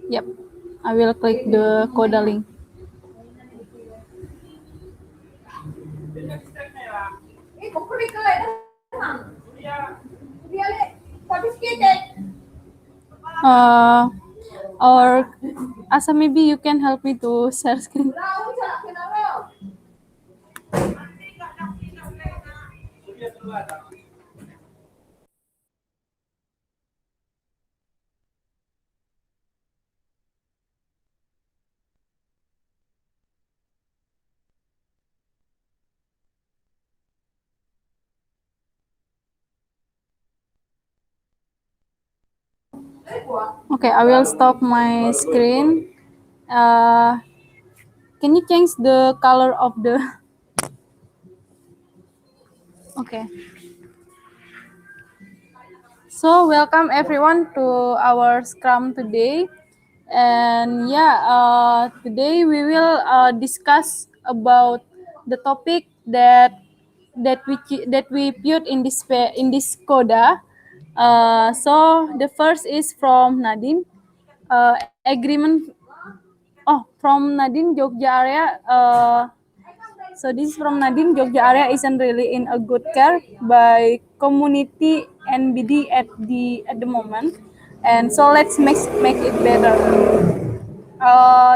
Yep, I will click the Coda link. Uh, or Asa, maybe you can help me to share screen. Okay, I will stop my screen. Can you change the color of the? Okay. So welcome everyone to our Scrum today, and yeah, today we will discuss about the topic that we put in this coda. So the first is from Nadine. Agreement. Oh, from Nadine Jogja area. So this is from Nadine. Jogja area isn't really in a good care by community NBD at the moment, and so let's make it better.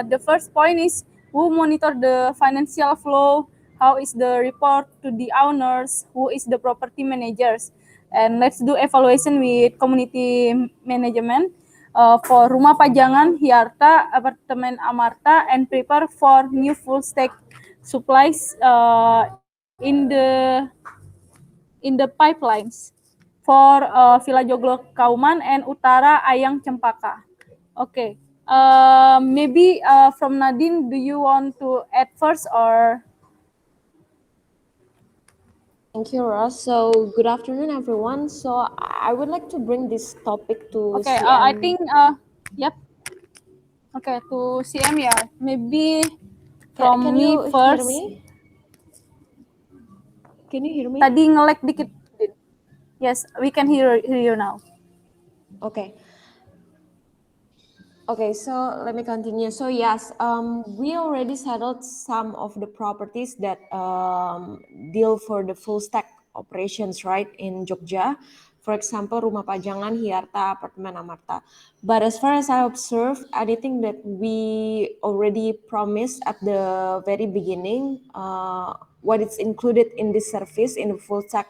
The first point is who monitor the financial flow, how is the report to the owners, who is the property managers, and let's do evaluation with community management for Rumah Pajangan, Hiarta, Apartemen Amarta, and prepare for new full stack supplies in the pipelines for Villa Joglo Kauman and Utara Ayang Cempaka. Okay. Maybe from Nadine, do you want to add first or? Thank you, Ross. So, good afternoon, everyone. So, I would like to bring this topic to Okay. I CM. think. Yep. Okay. To CM, yeah. Maybe Can from me you hear first. me? Can you hear me? Tadi nge-lag dikit. Yes, we can hear you now. Okay. Okay, so let me continue. So yes, we already settled some of the properties that deal for the full stack operations, right, in Jogja. For example, Rumah Pajangan, Hiarta, Apartemen Amarta. But as far as I observe, anything that we already promised at the very beginning, what is included in this service in the full stack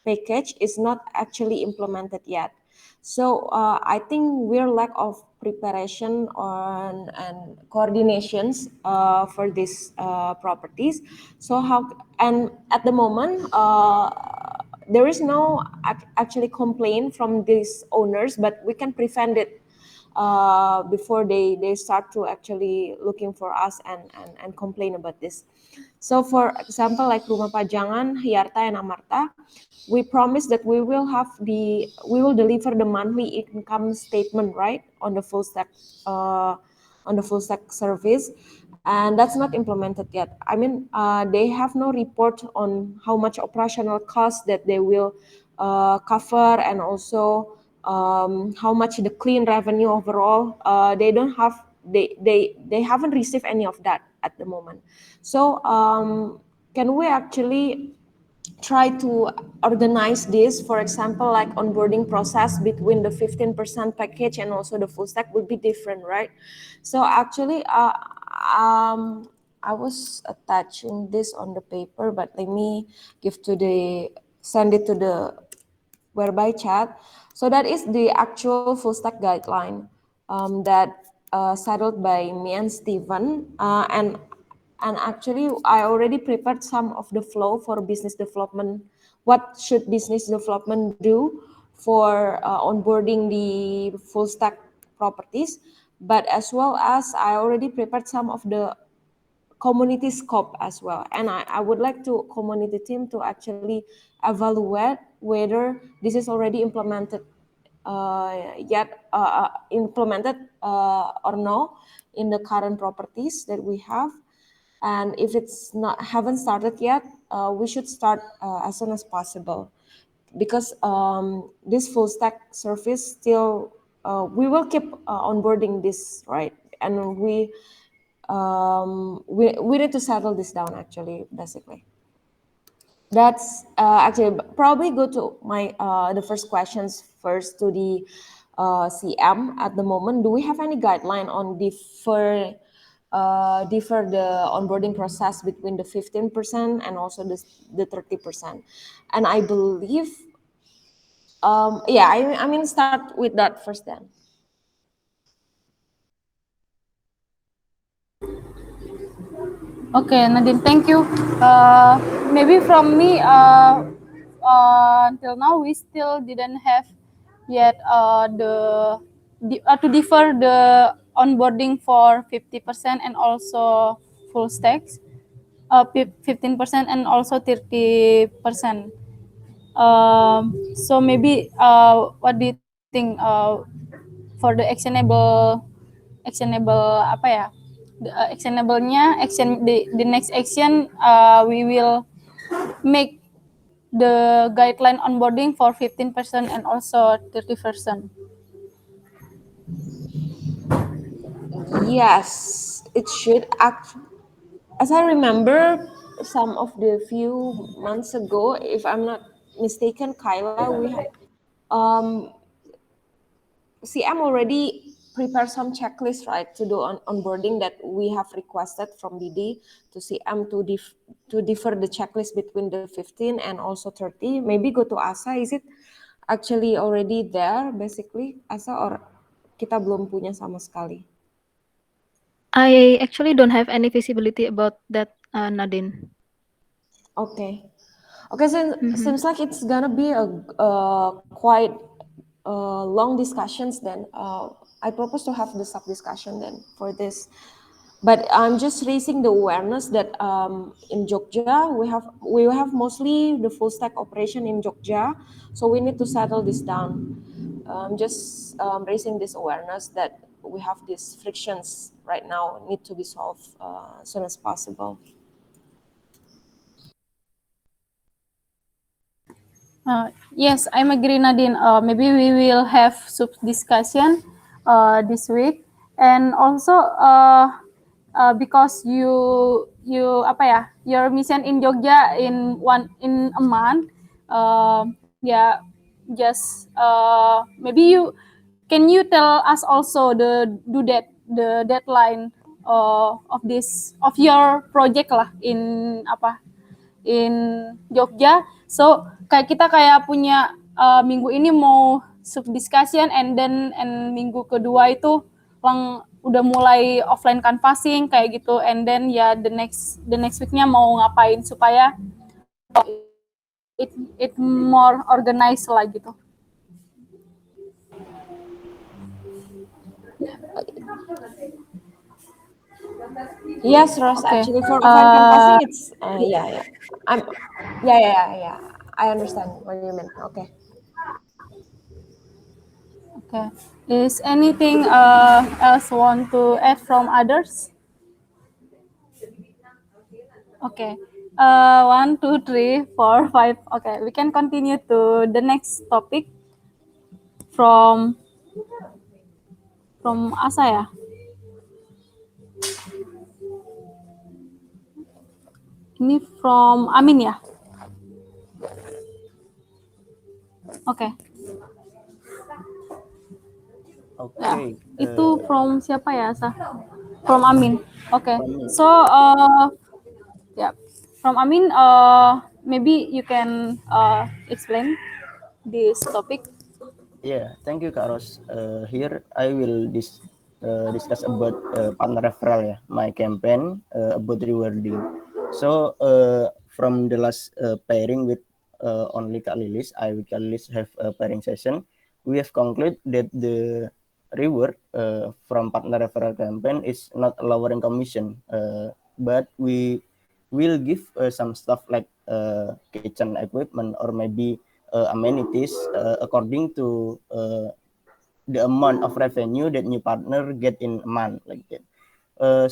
package is not actually implemented yet. So I think we're lack of preparation on and coordinations for these properties. So how and at the moment there is no actually complaint from these owners, but we can prevent it before they start to actually looking for us and complain about this. So for example, like Rumah Pajangan, Hiarta, and Amarta, we promise that we will deliver the monthly income statement, right, on the full stack service, and that's not implemented yet. I mean, they have no report on how much operational costs that they will cover, and also how much the clean revenue overall. They don't have they haven't received any of that at the moment. So can we actually try to organize this, for example, like onboarding process between the 15% package and also the full stack would be different, right? So actually I was attaching this on the paper, but let me send it to the whereby chat. So that is the actual full stack guideline that settled by me and Steven, and actually I already prepared some of the flow for business development. What should business development do for onboarding the full stack properties? But as well as I already prepared some of the community scope as well. And I would like to community team to actually evaluate whether this is already implemented or no in the current properties that we have. And if it's not haven't started yet, we should start as soon as possible, because this full stack service still we will keep onboarding this, right? And we need to settle this down actually, basically. That's actually probably go to my the first questions first to the CM at the moment. Do we have any guideline on differ the onboarding process between the 15% and also the 30%? And I believe, yeah, I mean start with that first then. Okay, Nadine, thank you. Maybe from me, until now we still didn't have yet to defer the onboarding for 50% and also full stacks, 15% and also 30%. So maybe what do you think for the actionable apa ya, actionable-nya the next action, we will make the guideline onboarding for 15% and also 30%. Yes, it should act. As I remember, some of the few months ago, if I'm not mistaken, Kyla, um, CM already prepare some checklist, right, to do onboarding that we have requested from BD to CM to differ the checklist between the 15 and also 30. Maybe go to ASA. Is it actually already there, basically, ASA, or kita belum punya sama sekali? I actually don't have any visibility about that, Nadine. Okay. Okay, so Mhm. seems like it's gonna be a quite long discussions then. I propose to have the sub discussion then for this. But I'm just raising the awareness that in Jogja we have mostly the full stack operation in Jogja, so we need to settle this down. Just raising this awareness that we have these frictions right now need to be solved as soon as possible. Yes, I'm agree, Nadine. Maybe we will have sub discussion this week, and also because you apa ya, your mission in Jogja in a month, yeah, just maybe you tell us also the deadline of this of your project lah in apa in Jogja. So kayak kita kayak punya minggu ini mau sub discussion, and minggu kedua itu udah mulai offline canvassing kayak gitu, and then ya the next weeknya mau ngapain supaya it more organized lah gitu. Yes, Ross. Okay. Actually, for offline canvassing, it's yeah, yeah. I'm yeah. I understand what you mean. Okay. Okay. Is anything else want to add from others? Okay. 1, 2, 3, 4, 5. Okay, we can continue to the next topic from Asa ya. Ini from Amin ya. Oke. Ya, Okay. itu from siapa ya, Asa? From Amin. Okay. From me. So yeah, from Amin, maybe you can explain this topic. Yeah, thank you, Kak Ros. Here I will discuss about partner referral, ya, my campaign about rewarding. So from the last pairing with only Kak Lilis, I with Kak Lilis have a pairing session. We have concluded that the reward from partner referral campaign is not lowering commission, but we will give some stuff like kitchen equipment or maybe amenities according to the amount of revenue that new partner get in a month, like that.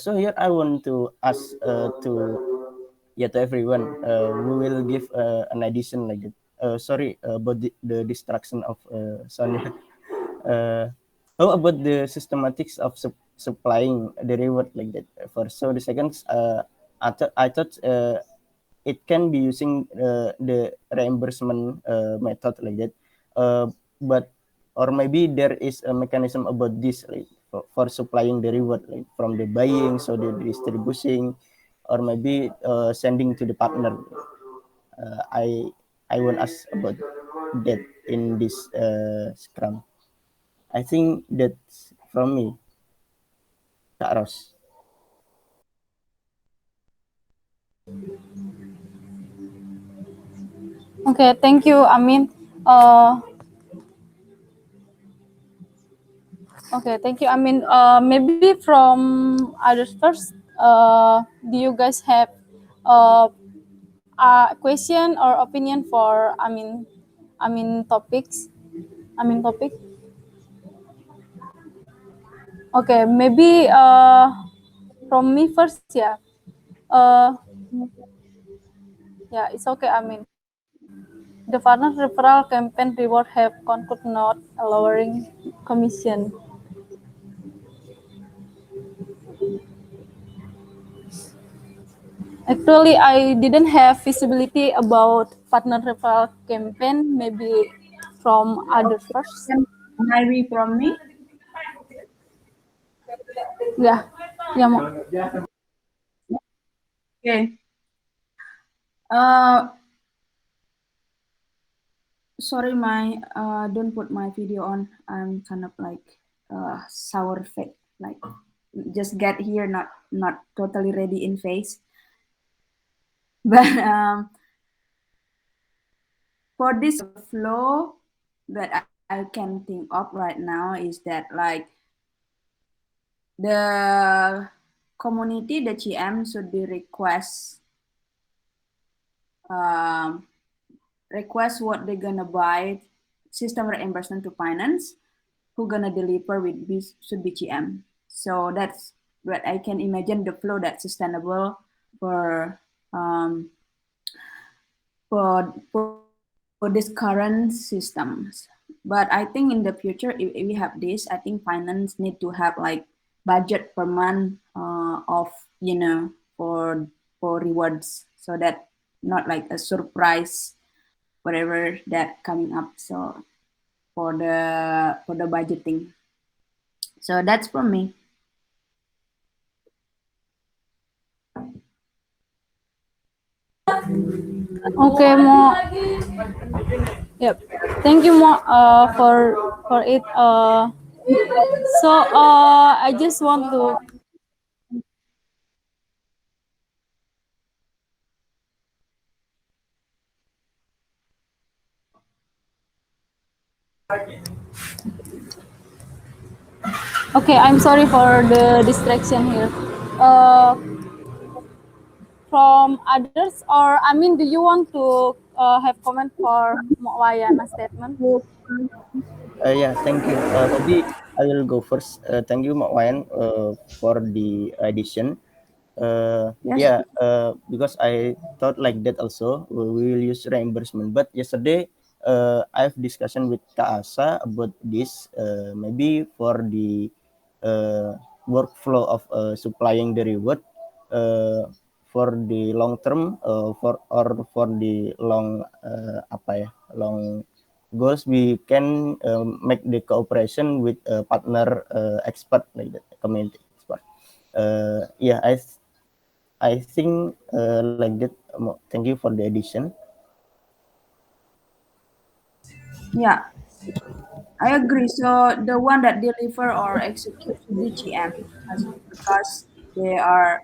So here I want to ask to everyone, we will give an addition like that. Sorry about the distraction of Sonia. How about the systematics of supplying the reward like that first? So the second, I thought it can be using the reimbursement method like that, but or maybe there is a mechanism about this like for supplying the reward like from the buying, so the distributing, or maybe sending to the partner. I want ask about that in this Scrum. I think that's from me, Kak Ros. Okay, thank you, Amin. Okay, thank you, Amin. Maybe from others first. Do you guys have uh, a question or opinion for Amin topics? Amin topic. Okay, maybe from me first. Yeah. Uh, yeah, it's okay. The partner referral campaign reward have conclude not lowering commission. Actually, I didn't have visibility about partner referral campaign. Maybe from others first. Maybe from me. Yeah, yeah, Mo. Okay. Sorry, don't put my video on. I'm kind of like sour face, like just get here, not totally ready in face. But for this flow that I can think of right now is that like the community, the GM should be request what they're gonna buy, system reimbursement to finance, who gonna deliver with this should be GM. So that's what I can imagine the flow that's sustainable for for this current systems. But I think in the future, if we have this, I think finance need to have like budget per month of for rewards, so that not like a surprise whatever that coming up. So for the budgeting. So that's for me. Okay, Mo. Yep. Thank you, Mo, for it. So I just want to. Okay, I'm sorry for the distraction here. Uh, from others, or do you want to have comment for Wayana statement? Yeah, thank you. Maybe I will go first. Thank you, Mak Wayan, for the addition. Yes. Yeah, because I thought like that also. We will use reimbursement. But yesterday, I have discussion with Kak Asa about this. Maybe for the workflow of supplying the reward for the long term, for the long apa ya, long goals, we can make the cooperation with partner expert like that, community expert. Yeah, I think like that. Thank you for the addition. Yeah, I agree. So the one that deliver or execute should be GM, because they are.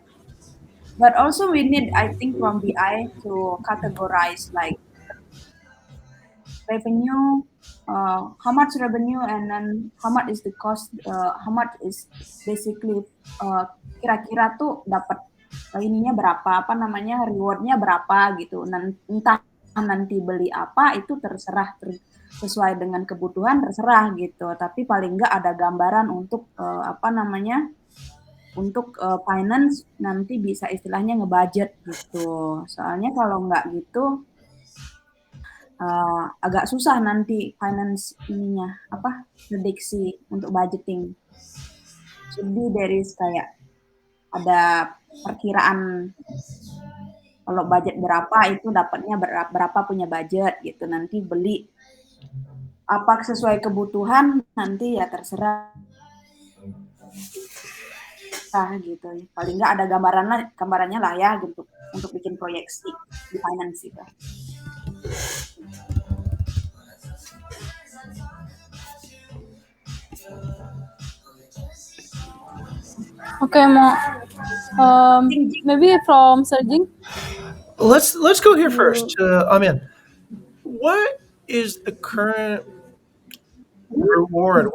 But also we need, I think, from BI to categorize like revenue, how much revenue, and then how much is the cost, how much is basically kira-kira tuh dapat ininya berapa, apa namanya, rewardnya berapa gitu. Entah nanti beli apa itu terserah, sesuai dengan kebutuhan terserah gitu. Tapi paling nggak ada gambaran untuk apa namanya, untuk finance nanti bisa istilahnya ngebudget gitu. Soalnya kalau nggak gitu agak susah nanti finance ininya prediksi untuk budgeting. Jadi there is kayak ada perkiraan kalau budget berapa itu dapatnya berapa punya budget gitu. Nanti beli apa sesuai kebutuhan nanti ya terserah gitu. Paling nggak ada gambarannya lah ya untuk bikin proyeksi di finance itu. Okay, maybe from Serging. Let's go here first. Amin, what is the current reward?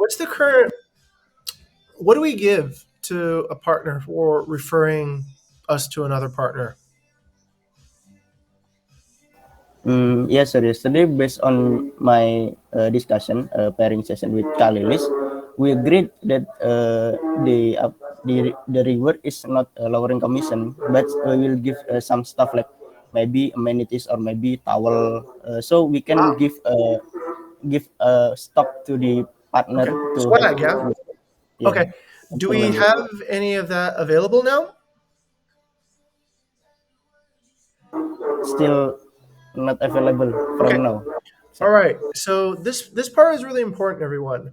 What do we give to a partner for referring us to another partner? Yes, sir. Yesterday, based on my discussion, pairing session with Kalilis, we agreed that the reward is not lowering commission, but we will give some stuff like maybe amenities or maybe towel, so we can give stock to the partner to Swag, yeah. Okay. Do we have any of that available now? Still not available from now. All right. So this part is really important, everyone.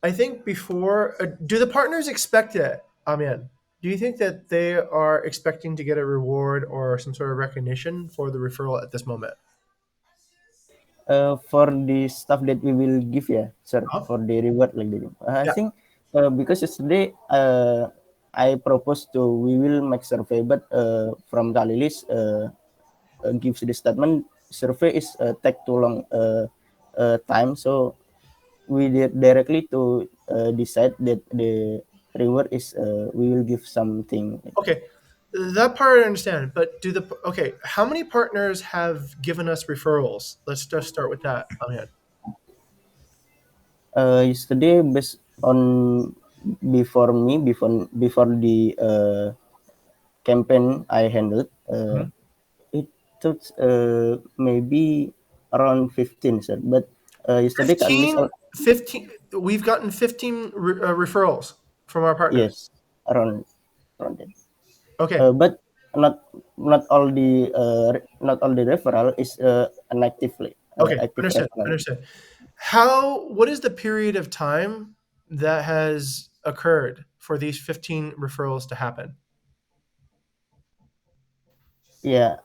I think before, do the partners expect it, Amin? Do you think that they are expecting to get a reward or some sort of recognition for the referral at this moment? For the stuff that we will give, yeah, sir, for the reward like that. I think because yesterday I proposed we will make survey, but from Galilis gives the statement survey is take too long time, so we did directly to decide that the reward is we will give something. Okay, that part I understand, but how many partners have given us referrals? Let's just start with that, Amin. Yesterday, based on before the campaign I handled, it took maybe around 15, sir. But yesterday, 15. We've gotten 15 referrals from our partners. Yes, around that. Okay, but not all the referral is an actively. Okay, active understood. What is the period of time that has occurred for these 15 referrals to happen? Yeah,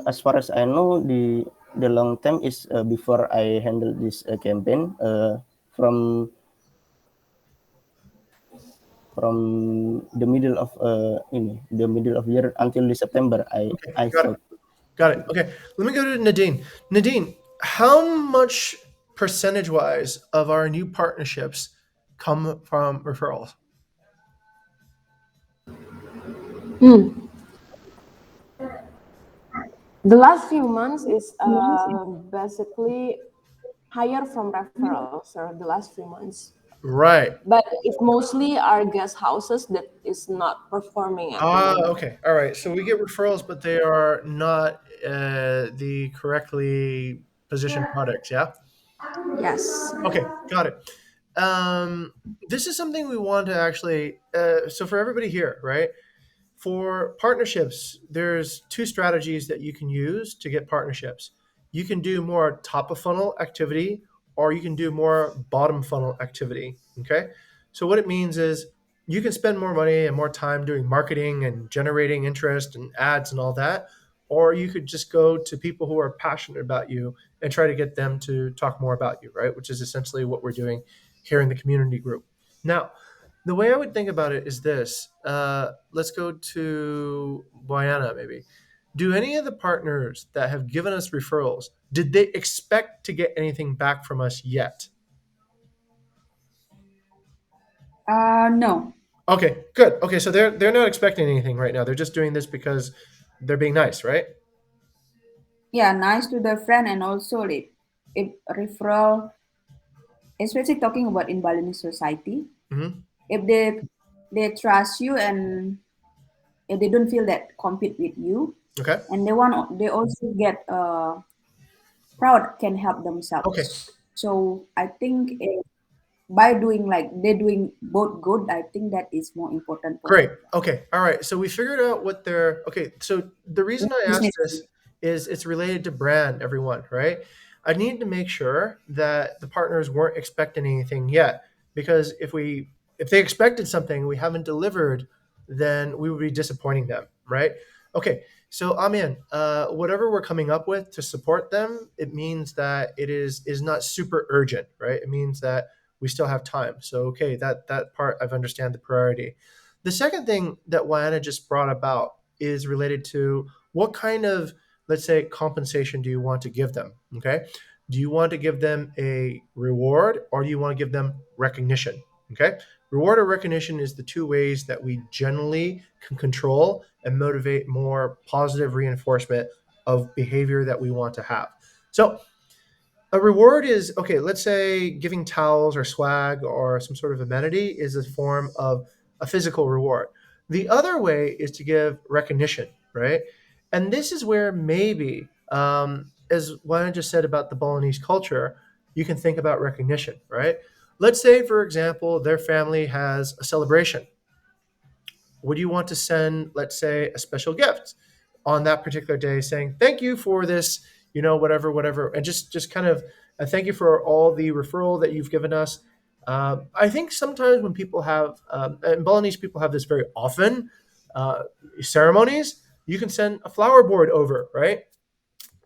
as far as I know, the long term is before I handle this campaign from the middle of year until the September. I thought. Got it. Okay, let me go to Nadine. Nadine, how much percentage-wise of our new partnerships come from referrals? The last few months is basically higher from referrals, or the last few months. Right. But it mostly are guest houses that is not performing at the moment. Okay. All right. So we get referrals, but they are not the correctly positioned products. Yeah. Yes. Okay. Got it. This is something we want to actually. So for everybody here, right? For partnerships, there's two strategies that you can use to get partnerships. You can do more top of funnel activity, or you can do more bottom funnel activity. Okay. So what it means is you can spend more money and more time doing marketing and generating interest and ads and all that, or you could just go to people who are passionate about you and try to get them to talk more about you, right? Which is essentially what we're doing here in the community group. Now, the way I would think about it is this. Let's go to Boyana, maybe. Do any of the partners that have given us referrals, did they expect to get anything back from us yet? No. Okay, good. Okay, so they're not expecting anything right now. They're just doing this because they're being nice, right? Yeah, nice to the friend, and also if referral, especially talking about in Balinese society, if they trust you and if they don't feel that compete with you, Okay. and they also get proud can help themselves. Okay. So I think by doing like they're doing both good, I think that is more important for Great. them. Okay. All right. So we figured out what their okay. So the reason I asked Business. this is it's related to brand, everyone, right? I need to make sure that the partners weren't expecting anything yet, because if they expected something we haven't delivered, then we would be disappointing them, right? Okay. So I'm in. Whatever we're coming up with to support them, it means that it is not super urgent, right? It means that we still have time. So okay, that part I've understand the priority. The second thing that Wayana just brought about is related to what kind of, let's say, compensation do you want to give them? Okay. Do you want to give them a reward, or do you want to give them recognition? Okay. Reward or recognition is the two ways that we generally can control and motivate more positive reinforcement of behavior that we want to have. So a reward is okay, let's say giving towels or swag or some sort of amenity is a form of a physical reward. The other way is to give recognition, right? And this is where maybe, as what I just said about the Balinese culture, you can think about recognition, right? Let's say, for example, their family has a celebration. Would you want to send, let's say, a special gift on that particular day saying, thank you for this, whatever, and just kind of thank you for all the referral that you've given us. I think sometimes when people have, and Balinese people have this very often, uh, ceremonies, you can send a flower board over, right?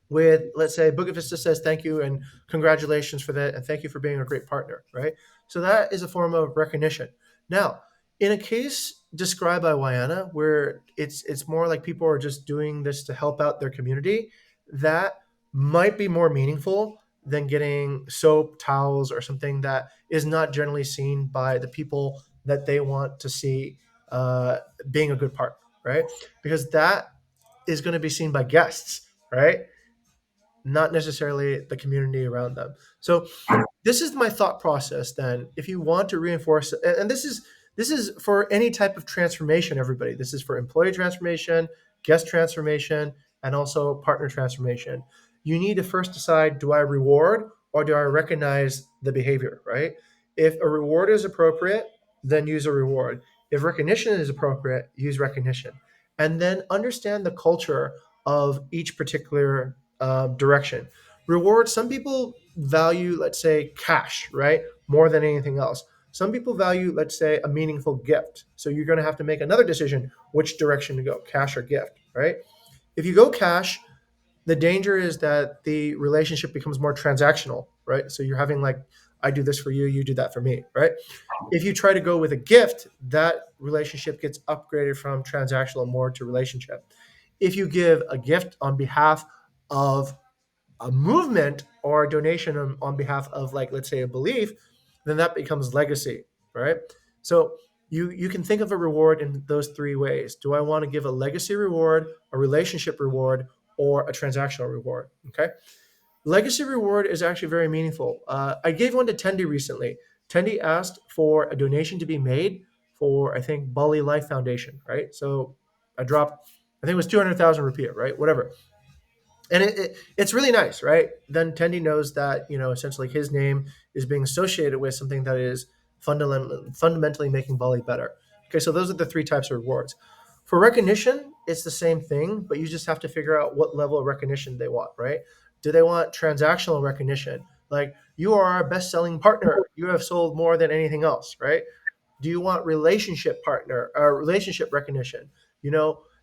With, let's say, Bukit Vista says thank you and congratulations for that, and thank you for being a great partner, right? So that is a form of recognition. Now, in a case described by Wayana, where it's more like people are just doing this to help out their community, that might be more meaningful than getting soap, towels, or something that is not generally seen by the people that they want to see being a good partner, right? Because that is going to be seen by guests, right? Not necessarily the community around them. So this is my thought process then. If you want to reinforce, and this is for any type of transformation, everybody. This is for employee transformation, guest transformation, and also partner transformation. You need to first decide, do I reward or do I recognize the behavior, right? If a reward is appropriate, then use a reward. If recognition is appropriate, use recognition. And then understand the culture of each particular direction. Reward, some people value, let's say, cash, right? More than anything else. Some people value, let's say, a meaningful gift. So you're going to have to make another decision which direction to go, cash or gift, right? If you go cash, the danger is that the relationship becomes more transactional, right? So you're having like, I do this for you, you do that for me, right? If you try to go with a gift, that relationship gets upgraded from transactional more to relationship. If you give a gift on behalf of a movement or a donation on behalf of, like, let's say, a belief, then that becomes legacy, right? So you can think of a reward in those three ways. Do I want to give a legacy reward, a relationship reward, or a transactional reward? Okay. Legacy reward is actually very meaningful. I gave one to Tendi recently. Tendi asked for a donation to be made for, I think, Bali Life Foundation, right? So I dropped, I think it was 200,000 rupiah, right? Whatever. And it's really nice, right? Then Tendi knows that, essentially his name is being associated with something that is fundamentally making Bali better. Okay, so those are the three types of rewards. For recognition, it's the same thing, but you just have to figure out what level of recognition they want, right? Do they want transactional recognition? Like, you are our best-selling partner. You have sold more than anything else, right? Do you want relationship partner or relationship recognition?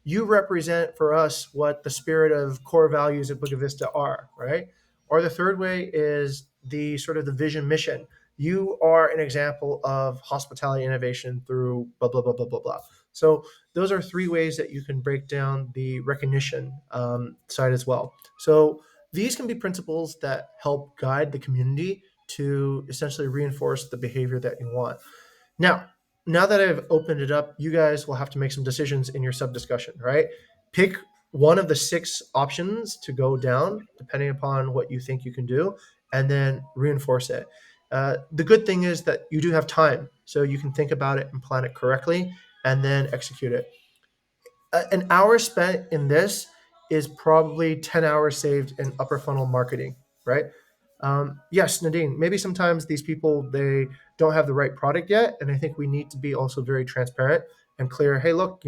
You represent for us what the spirit of core values at Buena Vista are, right? Or the third way is the sort of the vision mission. You are an example of hospitality innovation through blah, blah, blah, blah, blah, blah. So those are three ways that you can break down the recognition side as well. So these can be principles that help guide the community to essentially reinforce the behavior that you want. Now that I've opened it up, you guys will have to make some decisions in your sub discussion, right? Pick one of the 6 options to go down, depending upon what you think you can do, and then reinforce it. The good thing is that you do have time, so you can think about it and plan it correctly, and then execute it. An hour spent in this is probably 10 hours saved in upper funnel marketing, right? Yes, Nadine, maybe sometimes these people, they don't have the right product yet. And I think we need to be also very transparent and clear. Hey, look,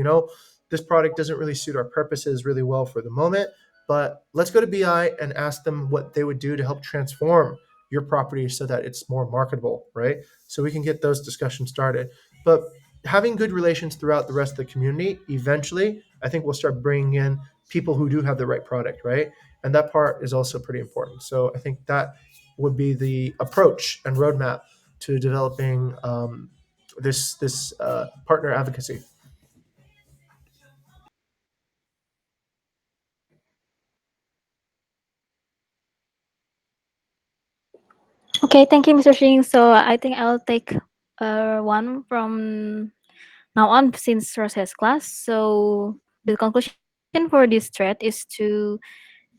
this product doesn't really suit our purposes really well for the moment, but let's go to BI and ask them what they would do to help transform your property so that it's more marketable, right? So we can get those discussions started. But having good relations throughout the rest of the community, eventually, I think we'll start bringing in people who do have the right product, right? And that part is also pretty important. So I think that would be the approach and roadmap to developing this partner advocacy. Okay, thank you, Mr. Shing. So I think I'll take one from now on since Rose has class. So the conclusion for this thread is to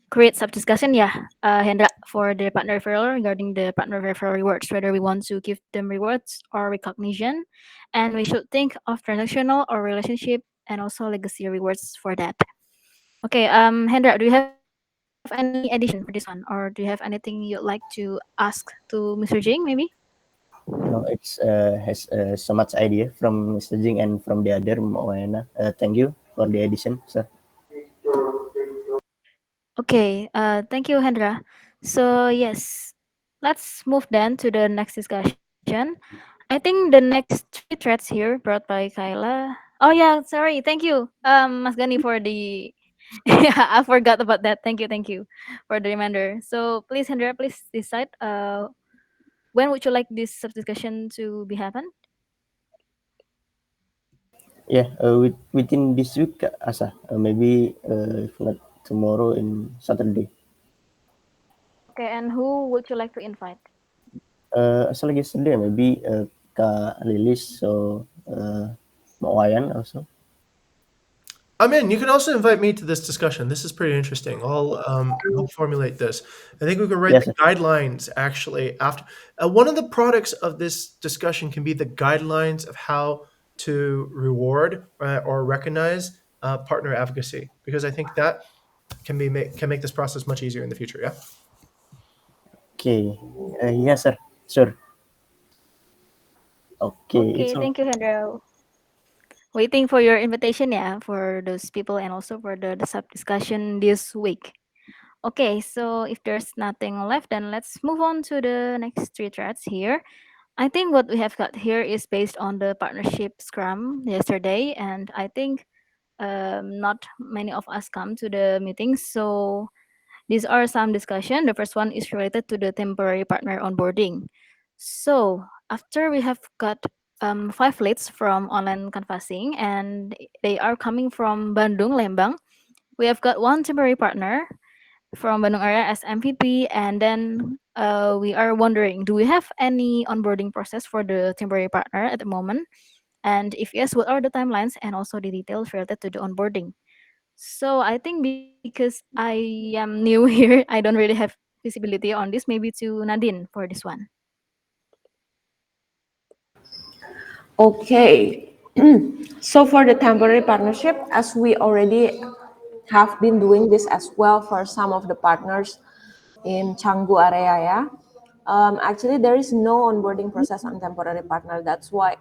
create sub discussion, yeah, Hendra, for the partner referral regarding the partner referral rewards, whether we want to give them rewards or recognition, and we should think of transactional or relationship and also legacy rewards for that. Okay, Hendra, do you have any addition for this one, or do you have anything you'd like to ask to Mr. Jing, maybe? No, it's has so much idea from Mr. Jing and from the other Moana. Thank you for the addition, sir. Okay, thank you, Hendra. So yes, let's move then to the next discussion. I think the next three threads here brought by Kyla. Oh yeah, sorry, thank you, Mas Gani for the. Yeah, I forgot about that. Thank you for the reminder. So please, Hendra, please decide. When would you like this sub discussion to be happen? Yeah, within this week, Asa, maybe if not tomorrow in Saturday. Okay, and who would you like to invite? Asal yesterday maybe Kak Lilis, so Mak Wayan also. I'm in. You can also invite me to this discussion. This is pretty interesting. I'll help formulate this. I think we can write Yes, the sir. guidelines actually after. One of the products of this discussion can be the guidelines of how to reward or recognize partner advocacy, because I think that can make this process much easier in the future. Yeah. Okay. Yes, sir. Sure. Okay, Okay, it's all. thank you, Hendra. Waiting for your invitation, yeah, for those people and also for the sub discussion this week. Okay, so if there's nothing left, then let's move on to the next three threads here. I think what we have got here is based on the partnership scrum yesterday, and I think not many of us come to the meeting. So these are some discussion. The first one is related to the temporary partner onboarding. So after we have got five leads from online canvassing, and they are coming from Bandung, Lembang. We have got one temporary partner from Bandung area as MVP, and then we are wondering, do we have any onboarding process for the temporary partner at the moment? And if yes, what are the timelines and also the details related to the onboarding? So I think because I am new here, I don't really have visibility on this. Maybe to Nadine for this one. Okay. So for the temporary partnership, as we already have been doing this as well for some of the partners in Canggu area, yeah. Actually, there is no onboarding process on temporary partner. That's why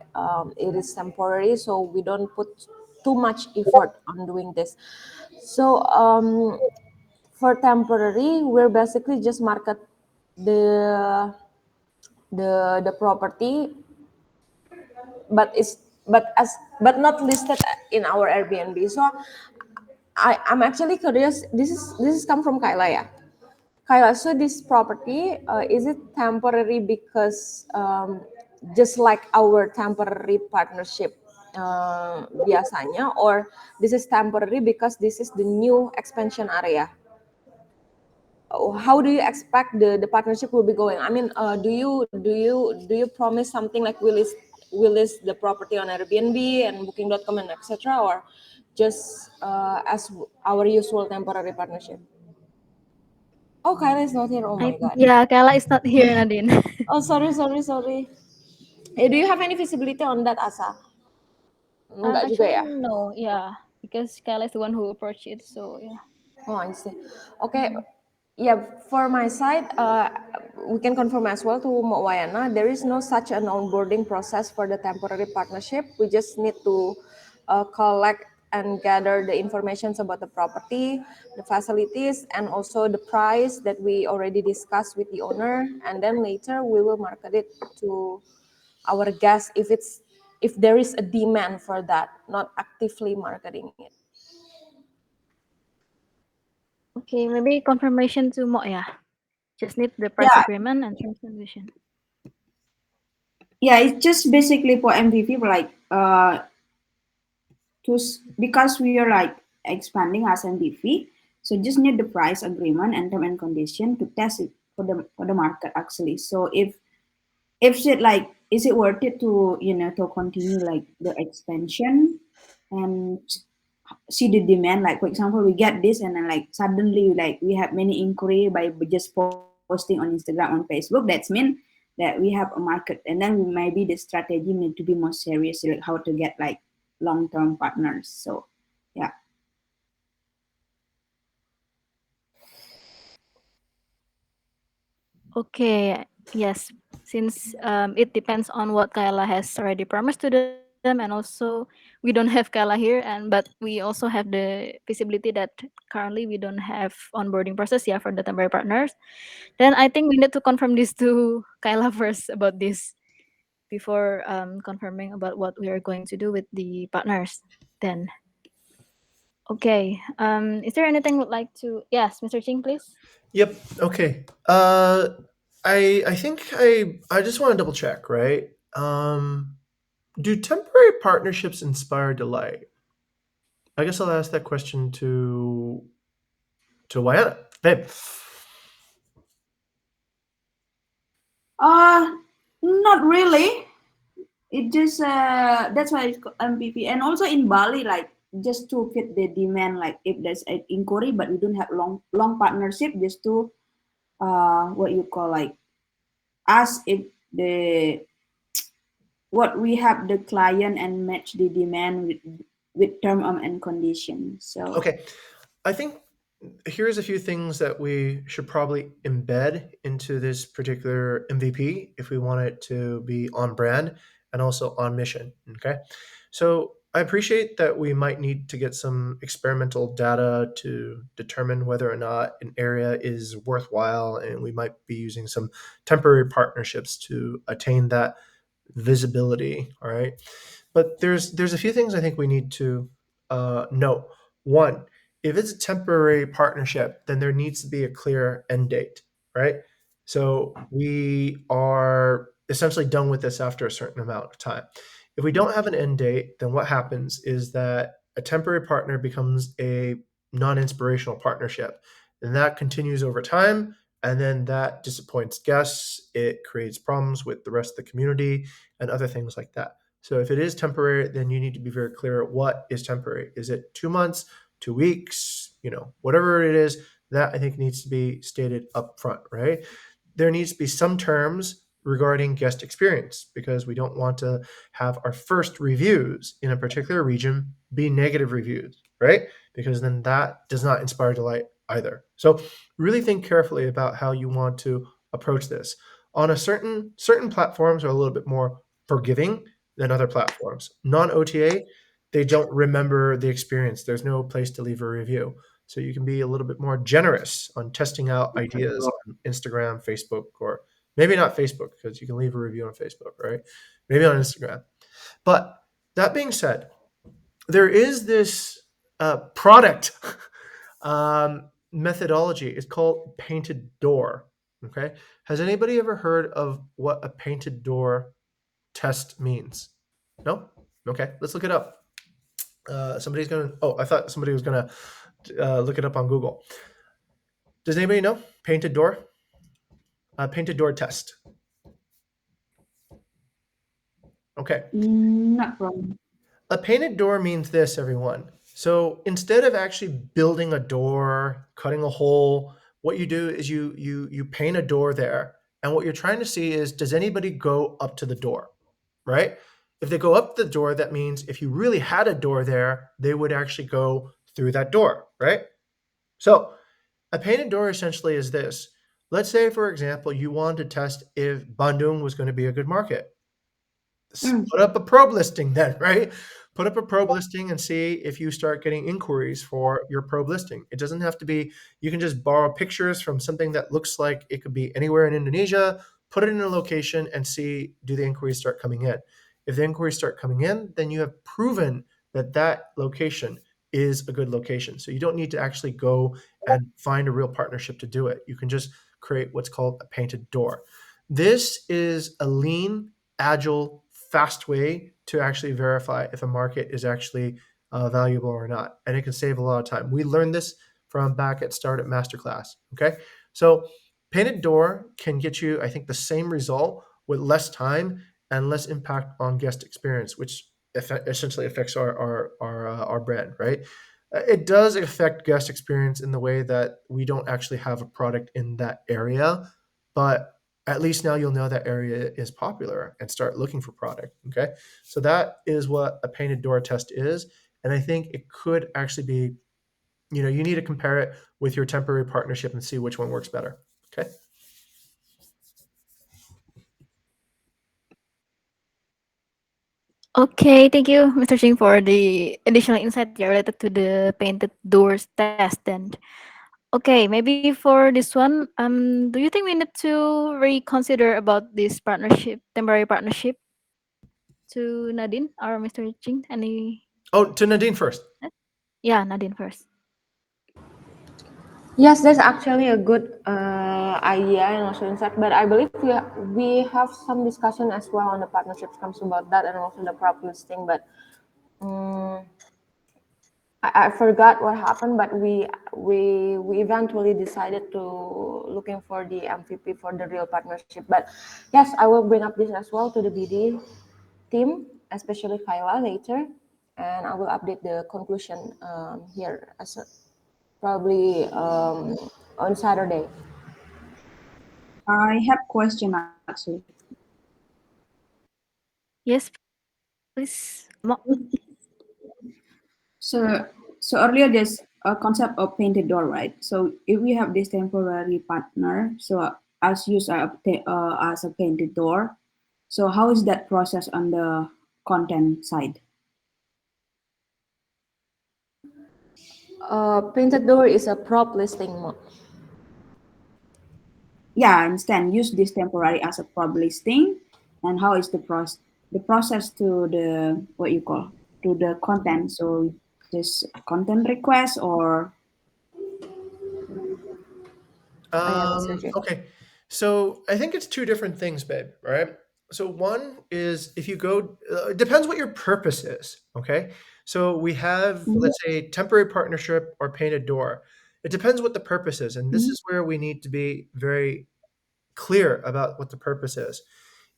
it is temporary. So we don't put too much effort on doing this. So for temporary, we're basically just market the the property, but not listed in our Airbnb. So I'm actually curious. This is come from Kyla, yeah. Kyla, so this property is it temporary because just like our temporary partnership biasanya, or this is temporary because this is the new expansion area? How do you expect the partnership will be going? I mean, do you promise something like will list the property on Airbnb and Booking.com and etc., or just as our usual temporary partnership? Oh, Kyla is not here. Oh I my god. yeah, Kala is not here, Nadine. Oh, sorry. Do you have any visibility on that, Asa? Enggak juga Actually, ya? no, yeah, because Kala is the one who approached it. So yeah. Oh, I see. Okay. Yeah, for my side, we can confirm as well to Wayana, there is no such an onboarding process for the temporary partnership. We just need to collect and gather the information about the property, the facilities, and also the price that we already discussed with the owner. And then later we will market it to our guests if there is a demand for that, not actively marketing it. Okay, maybe confirmation to Mo, yeah. Just need the price Yeah, agreement and terms and condition. yeah, it's just basically for MVP, like because we are like expanding as MVP, so just need the price agreement and term and condition to test it for the market actually. So if it like is it worth it to to continue like the expansion and see the demand, like for example we get this and then like suddenly like we have many inquiry by just posting on Instagram on Facebook, that's mean that we have a market, and then maybe the strategy need to be more serious, like how to get like long-term partners. So yeah. Okay, yes. Since it depends on what Kaila has already promised to them, and also we don't have Kaila here, but we also have the visibility that currently we don't have onboarding process yeah for the temporary partners. Then I think we need to confirm this to Kaila first about this before confirming about what we are going to do with the partners. Then okay, is there anything would like to? Yes, Mr. Ching, please. Yep. Okay. I think I just want to double check, right? Do temporary partnerships inspire delight? I guess I'll ask that question to Wayana. Babe. uh Not really. It just that's why it's called MVP. And also in Bali, like just to fit the demand, like if there's an inquiry but we don't have long partnership, just to what you call like ask if the what we have the client and match the demand with term and condition. So Okay. I think here's a few things that we should probably embed into this particular MVP if we want it to be on brand and also on mission. Okay. So I appreciate that we might need to get some experimental data to determine whether or not an area is worthwhile, and we might be using some temporary partnerships to attain that visibility. All right. But there's a few things I think we need to note. One, if it's a temporary partnership, then there needs to be a clear end date, right? So we are essentially done with this after a certain amount of time. If we don't have an end date, then what happens is that a temporary partner becomes a non-inspirational partnership, and that continues over time. And then that disappoints guests. It creates problems with the rest of the community and other things like that. So if it is temporary, then you need to be very clear what is temporary. Is it 2 months, 2 weeks, whatever it is, that I think needs to be stated up front, right? There needs to be some terms regarding guest experience, because we don't want to have our first reviews in a particular region be negative reviews, right? Because then that does not inspire delight either. So really think carefully about how you want to approach this. On a certain platforms are a little bit more forgiving than other platforms. Non-OTA, they don't remember the experience. There's no place to leave a review. So you can be a little bit more generous on testing out ideas on Instagram, Facebook, or maybe not Facebook, because you can leave a review on Facebook, right? Maybe on Instagram. But that being said, there is this product methodology. It's called painted door. Okay. Has anybody ever heard of what a painted door test means? No? Okay, let's look it up. Somebody's gonna. Oh, I thought somebody was gonna look it up on Google. Does anybody know painted door? Painted door test. Okay, not from. a painted door means this, everyone. So instead of actually building a door, cutting a hole, what you do is you paint a door there, and what you're trying to see is, does anybody go up to the door, right? If they go up the door, that means if you really had a door there, they would actually go through that door, right? So A painted door essentially is this. Let's say, for example, you wanted to test if Bandung was going to be a good market. Put up a probe listing then, right? Put up a probe listing and see if you start getting inquiries for your probe listing. It doesn't have to be, you can just borrow pictures from something that looks like it could be anywhere in Indonesia, put it in a location and see, do the inquiries start coming in? If the inquiries start coming in, then you have proven that that location is a good location. So you don't need to actually go and find a real partnership to do it. You can just create what's called a painted door. This is a lean, agile, fast way to actually verify if a market is actually valuable or not. And it can save a lot of time. We learned this from back at Startup Masterclass. Okay. So painted door can get you, I think, the same result with less time and less impact on guest experience, which essentially affects our brand, right? It does affect guest experience in the way that we don't actually have a product in that area, but at least now you'll know that area is popular and start looking for product. Okay. So that is what a painted door test is. And I think it could actually be, you need to compare it with your temporary partnership and see which one works better. Okay. Okay, thank you, Mr. Ching, for the additional insight related to the painted doors test. And okay, maybe for this one, do you think we need to reconsider about this partnership, temporary partnership, to Nadine or Mr. Ching? Any? Oh, to Nadine first. Yeah, Nadine first. Yes, that's actually a good idea and also insight. But I believe we have some discussion as well on the partnerships comes about that and also the prop listing. But I forgot what happened. But we eventually decided to looking for the MVP for the real partnership. But yes, I will bring up this as well to the BD team, especially Kyla later, and I will update the conclusion here as probably on Saturday. I have question actually. Yes, please. So, so earlier there's a concept of painted door, right? So if we have this temporary partner, so as used as a painted door, so how is that process on the content side? Painted door is a prop listing mode. Yeah, I understand. Use this temporary as a pub listing, and how is the process to the what you call to the content? So just content request or Yeah, Mr. J. Okay. So I think it's two different things, babe, right? So one is if you go, it depends what your purpose is. Okay. So we have, let's say, temporary partnership or painted door. It depends what the purpose is. And this is where we need to be very clear about what the purpose is.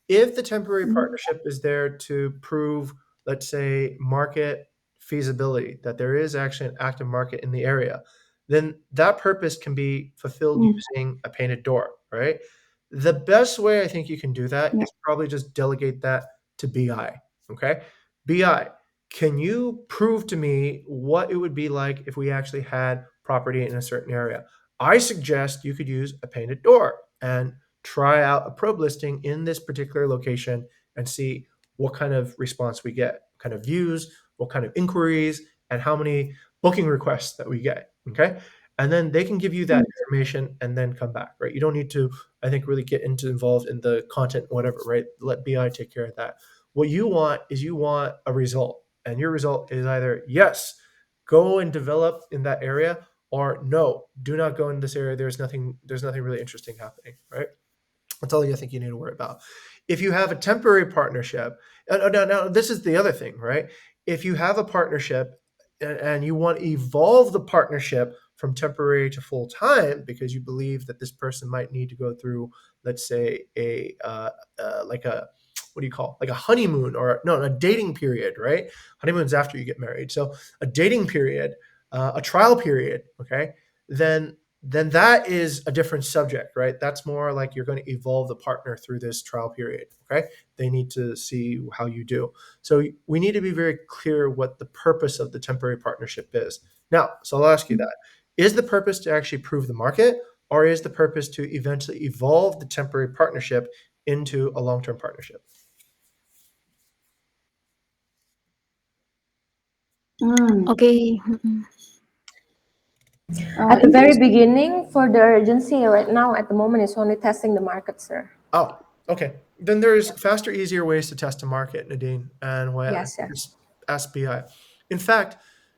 If the temporary partnership is there to prove, let's say, market feasibility, that there is actually an active market in the area, then that purpose can be fulfilled using a painted door, right? The best way I think you can do that yeah. is probably just delegate that to BI, okay? BI, can you prove to me what it would be like if we actually had property in a certain area? I suggest you could use a painted door and try out a probe listing in this particular location and see what kind of response we get, what kind of views, what kind of inquiries, and how many booking requests that we get. Okay. And then they can give you that information and then come back, right? You don't need to, I think, really get involved in the content, whatever, right? Let BI take care of that. What you want is you want a result. And your result is either yes, go and develop in that area, or no, do not go in this area. There's nothing really interesting happening, right? That's all I think you need to worry about. If you have a temporary partnership, now this is the other thing, right? If you have a partnership and you want to evolve the partnership from temporary to full time because you believe that this person might need to go through, let's say, a like a what do you call like a honeymoon or no a dating period, right? Honeymoon's after you get married, so a dating period, a trial period, okay? Then that is a different subject, right? That's more like you're going to evolve the partner through this trial period, okay? They need to see how you do. So we need to be very clear what the purpose of the temporary partnership is. Now, so I'll ask you that. Is the purpose to actually prove the market, or is the purpose to eventually evolve the temporary partnership into a long-term partnership? Okay. At the very Interest. beginning, for the urgency right now, at the moment, is only testing the market, sir. Oh, okay. Then there's faster, easier ways to test a market, Nadine, and Yes, sir. just ask BI. In fact,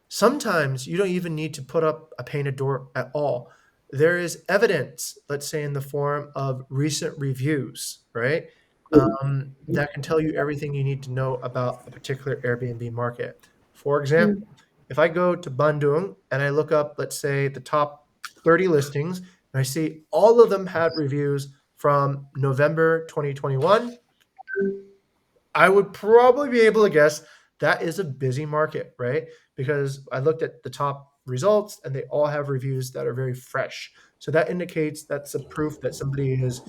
sometimes you don't even need to put up a painted door at all. There is evidence, let's say in the form of recent reviews, right? That can tell you everything you need to know about a particular Airbnb market. For example, if I go to Bandung and I look up, let's say, the top 30 listings, and I see all of them had reviews from November 2021, I would probably be able to guess that is a busy market, right? Because I looked at the top results and they all have reviews that are very fresh. So that indicates that's a proof that somebody is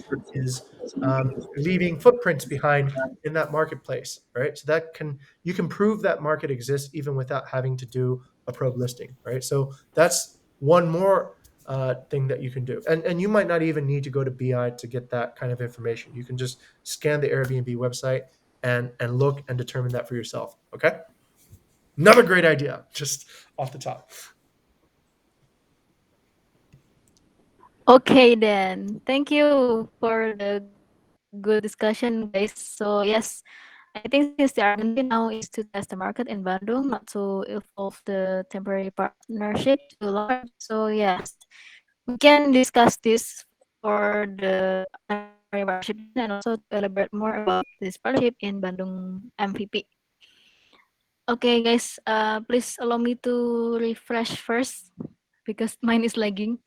leaving footprints behind in that marketplace, right? So that can you can prove that market exists even without having to do a probe listing, right? So that's one more thing that you can do, and you might not even need to go to BI to get that kind of information. You can just scan the Airbnb website and look and determine that for yourself. Okay. Another great idea, just off the top. Okay then. Thank you for the good discussion, guys. So yes, I think since the urgency now is to test the market in Bandung, not to evolve the temporary partnership to large. So yes, we can discuss this for the temporary partnership and also to elaborate more about this partnership in Bandung MVP. Okay, guys, please allow me to refresh first because mine is lagging.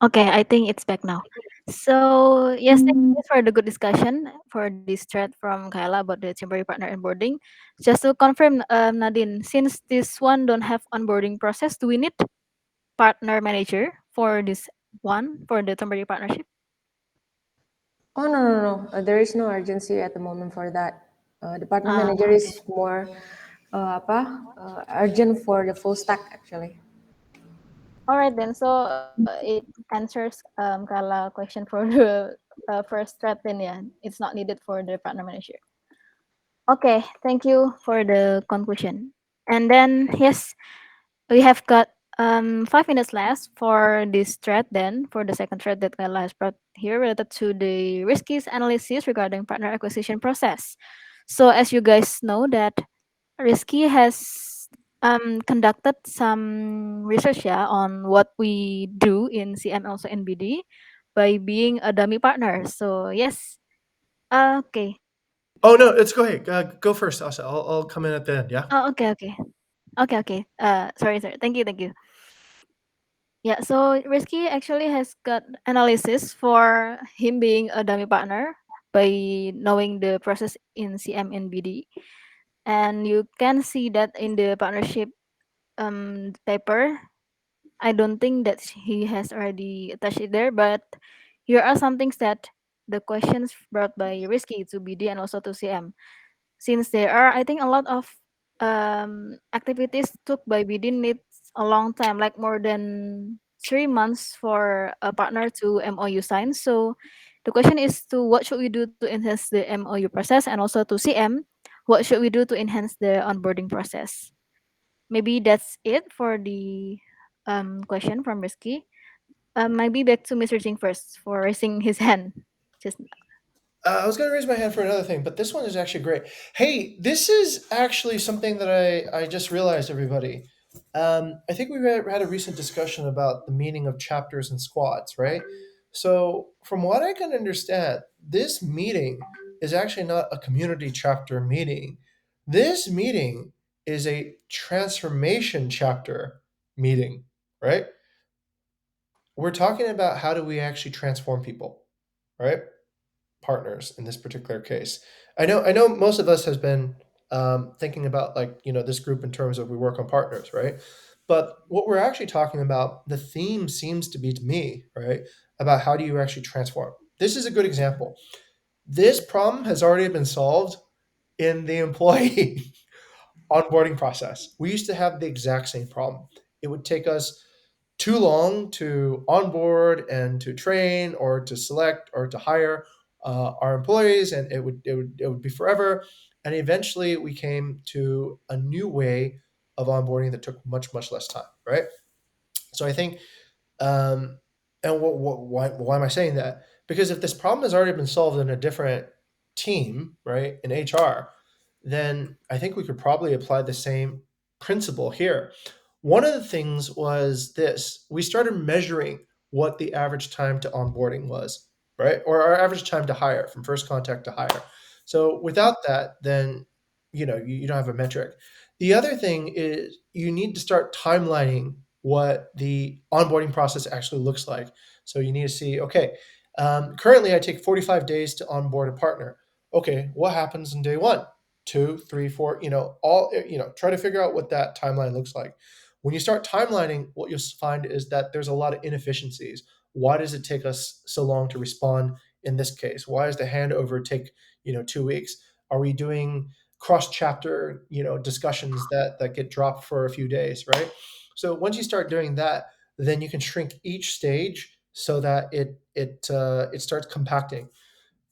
Okay, I think it's back now. So yes, thank you for the good discussion for this thread from Kayla about the temporary partner onboarding. Just to confirm, Nadine, since this one don't have onboarding process, do we need partner manager for this one for the temporary partnership? Oh, no, no, no. There is no urgency at the moment for that. The partner manager Okay. is more urgent for the full stack, actually. All right then. So it answers Kala question for the first thread then yeah. It's not needed for the partner manager. Okay, thank you for the conclusion. And then yes, we have got 5 minutes left for this thread then for the second thread that Kala has brought here related to the risks analysis regarding partner acquisition process. So as you guys know that Risky has conducted some research yeah on what we do in CM also in BD by being a dummy partner. So yes, okay. Oh no, let's go ahead. Go first, Asa. I'll come in at the end. Yeah. Oh, okay. Sorry. Thank you. Yeah, so Risky actually has got analysis for him being a dummy partner by knowing the process in CM and BD. And you can see that in the partnership paper. I don't think that he has already attached it there, but here are some things that the questions brought by Risky to BD and also to CM. Since there are, I think, a lot of activities took by BD needs a long time, like more than 3 months for a partner to MOU sign. So the question is to what should we do to enhance the MOU process and also to CM, what should we do to enhance the onboarding process? Maybe that's it for the question from Risky. Maybe back to Mr. Jing first for raising his hand. Just I was going to raise my hand for another thing, but this one is actually great. Hey, this is actually something that I just realized, everybody. I think we had a recent discussion about the meaning of chapters and squads, right? So, from what I can understand, this meeting is actually not a community chapter meeting. This meeting is a transformation chapter meeting, right? We're talking about how do we actually transform people, right? Partners in this particular case. I know most of us has been thinking about like this group in terms of we work on partners, right? But what we're actually talking about, the theme seems to be to me, right, about how do you actually transform. This is a good example. This problem has already been solved in the employee onboarding process. We used to have the exact same problem. It would take us too long to onboard and to train or to select or to hire our employees, and it would be forever. And eventually, we came to a new way of onboarding that took much less time, right? So I think um, and why am I saying that? Because if this problem has already been solved in a different team, right, in HR, then I think we could probably apply the same principle here. One of the things was this: we started measuring what the average time to onboarding was, right? Or our average time to hire, from first contact to hire. So without that, then you don't have a metric. The other thing is you need to start timelining what the onboarding process actually looks like. So you need to see, okay, currently I take 45 days to onboard a partner. Okay, what happens in day one, two, three, four? Try to figure out what that timeline looks like. When you start timelining, what you'll find is that there's a lot of inefficiencies. Why does it take us so long to respond in this case? Why does the handover take 2 weeks? Are we doing cross chapter discussions that get dropped for a few days, right? So once you start doing that, then you can shrink each stage so that it starts compacting.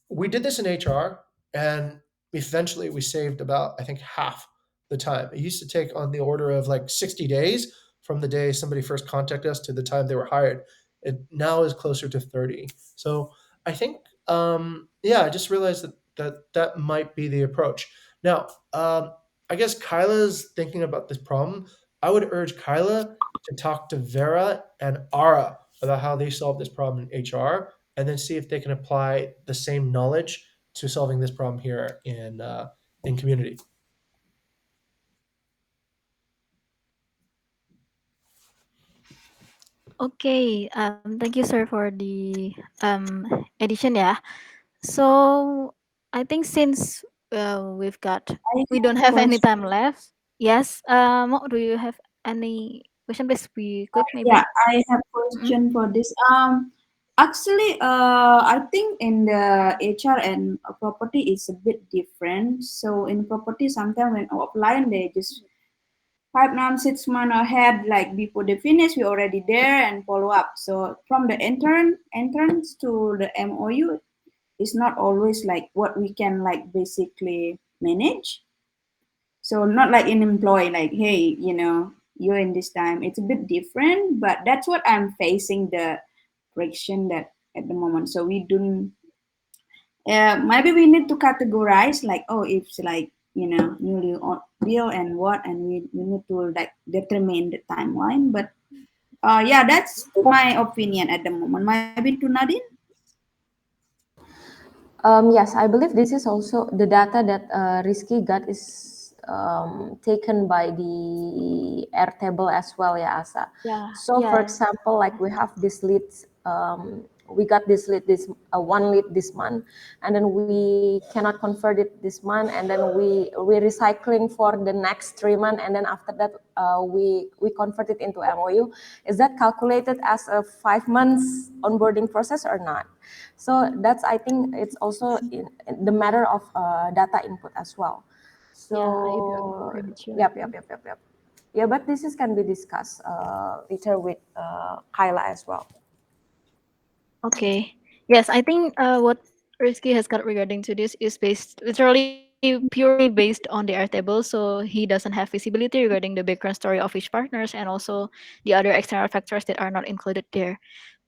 We did this in HR, and eventually we saved about, I think, half the time. It used to take on the order of like 60 days from the day somebody first contacted us to the time they were hired. It now is closer to 30. So I think, yeah, I just realized that might be the approach. Now, I guess Kyla's thinking about this problem. I would urge Kyla to talk to Vera and Ara about how they solve this problem in HR, and then see if they can apply the same knowledge to solving this problem here in community. Okay, thank you, sir, for the edition. Yeah. So I think since I we have don't a have any question. time left. Yes. Mo, do you have any question? Please be quick, Yeah, maybe. I have Mm-mm. question for this. Actually, I think in the HR and property is a bit different. So in property, sometimes when offline, they just 5 months, 6 months ahead, like before they finish, we already there and follow up. So from the entrance to the MOU, it's not always like what we can like basically manage. So not like an employee, like, hey, you're in this time. It's a bit different, but that's what I'm facing the friction that at the moment. So we don't. Maybe we need to categorize like, oh, it's like newly on bill and what, and we need to like determine the timeline. But yeah, that's my opinion at the moment. Maybe to Nadine. Yes, I believe this is also the data that Rizky got is taken by the Airtable as well, yeah, Asa. Yeah. So, for Yeah. example, like we have this leads, we got this lead this one lead this month, and then we cannot convert it this month, and then we recycling for the next 3 months, and then after that we convert it into MOU. Is that calculated as a 5 months onboarding process or not? So that's, I think it's also in the matter of data input as well. Yeah. I do So agree with you. yep. Yeah, but this is can be discussed later with Kyla as well. Okay. Yes, I think what Rizky has got regarding to this is based literally purely based on the Airtable, so he doesn't have visibility regarding the background story of each partners and also the other external factors that are not included there.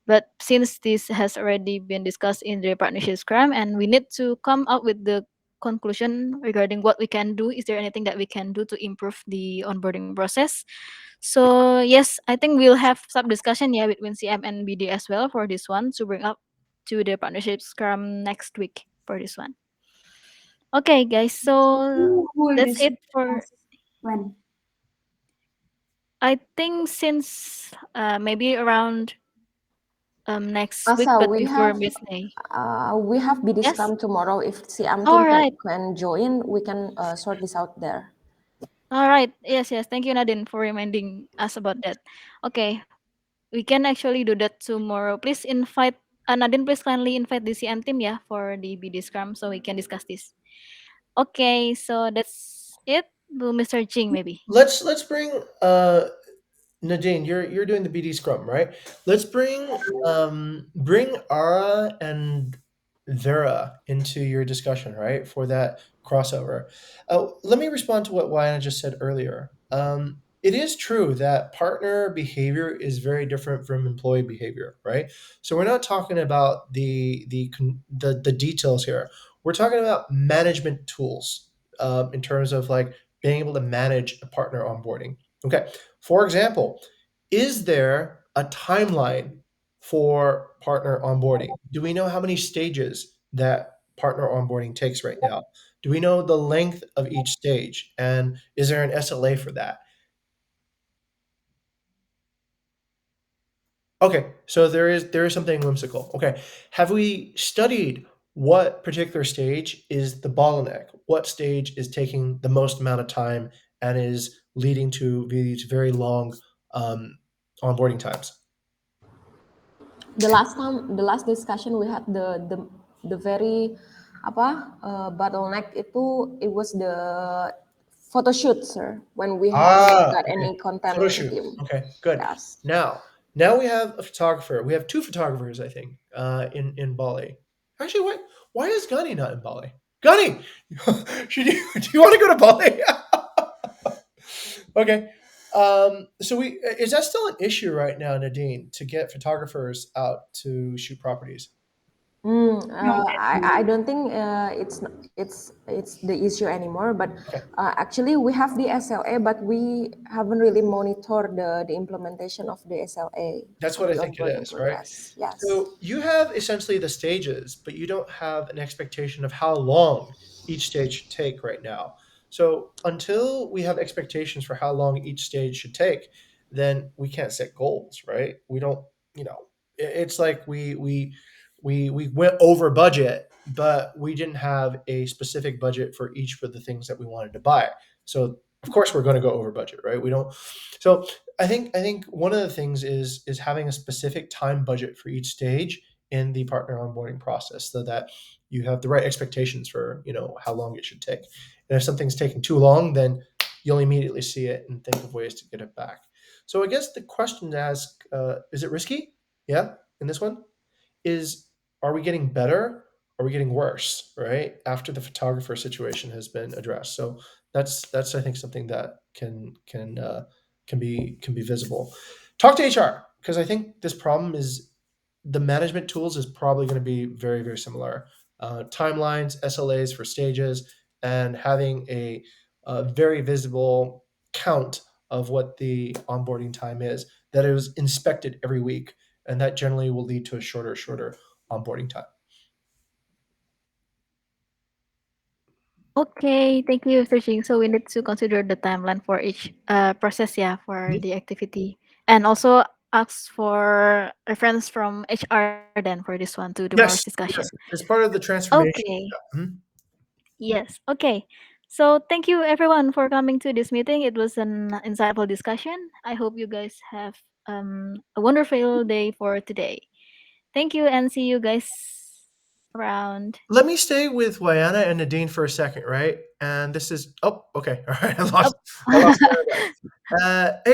But since this has already been discussed in the partnership scrum and we need to come up with the conclusion regarding what we can do, is there anything that we can do to improve the onboarding process? So yes, I think we'll have some discussion, yeah, between CM and BD as well for this one to bring up to the partnership scrum next week for this one. Okay, guys, so Who will that's it for. discuss when? I think since maybe around next week, Asa, but before Miss May. we have BD Yes. Scrum tomorrow. If si All Amtin right. can join, we can sort this out there. All right. Yes, yes. Thank you, Nadine, for reminding us about that. Okay, we can actually do that tomorrow. Please invite Nadine. Please kindly invite the CM team, yeah, for the BD Scrum, so we can discuss this. Okay, so that's it. Mr. Jing, maybe. Let's bring Nadine, you're doing the BD Scrum, right? Let's bring Ara and Vera into your discussion, right, for that crossover. Let me respond to what Wayana just said earlier. It is true that partner behavior is very different from employee behavior, right? So we're not talking about the details here. We're talking about management tools in terms of like being able to manage a partner onboarding. Okay. For example, is there a timeline for partner onboarding? Do we know how many stages that partner onboarding takes right now? Do we know the length of each stage? And is there an SLA for that? Okay, so there is something whimsical. Okay, have we studied what particular stage is the bottleneck? What stage is taking the most amount of time and is leading to these very long onboarding times? The last discussion we had the very bottleneck it was the photo shoot, sir, when we haven't got Okay. any Photo content shoot. team. Okay, good. Yes. Now we have a photographer. We have two photographers, I think, in Bali. Actually, why is Gani not in Bali? Gani, do you want to go to Bali? Okay. So we is that still an issue right now, Nadine, to get photographers out to shoot properties? No, I don't think it's the issue anymore. But Okay. actually, we have the SLA, but we haven't really monitored the implementation of the SLA That's of what I the think it onboarding is, right? progress. Yes. So you have essentially the stages, but you don't have an expectation of how long each stage should take right now. So until we have expectations for how long each stage should take, then we can't set goals, right? We don't, it's like we went over budget, but we didn't have a specific budget for each for the things that we wanted to buy. So of course we're going to go over budget, right? We don't. So I think one of the things is having a specific time budget for each stage in the partner onboarding process, so that you have the right expectations for how long it should take. And if something's taking too long, then you'll immediately see it and think of ways to get it back. So I guess the question to ask is it risky? Yeah, in this one is are we getting better? Are we getting worse? Right after the photographer situation has been addressed. So that's I think something that can be visible. Talk to HR because I think this problem is the management tools is probably going to be very very similar. Timelines, SLAs for stages, and having a very visible count of what the onboarding time is that is inspected every week, and that generally will lead to a shorter onboarding time. Okay, thank you, Mr. Jing. So we need to consider the timeline for each process, yeah, for Mhm. the activity, and also ask for reference from HR then for this one to tomorrow's Yes, discussion. yes, as part of the transformation. Okay. Mhm. Yes. Okay. So thank you everyone for coming to this meeting. It was an insightful discussion. I hope you guys have a wonderful day for today. Thank you and see you guys around. Let me stay with Wayana and Nadine for a second, right? And this is okay. All right, I lost Oh. my. Hey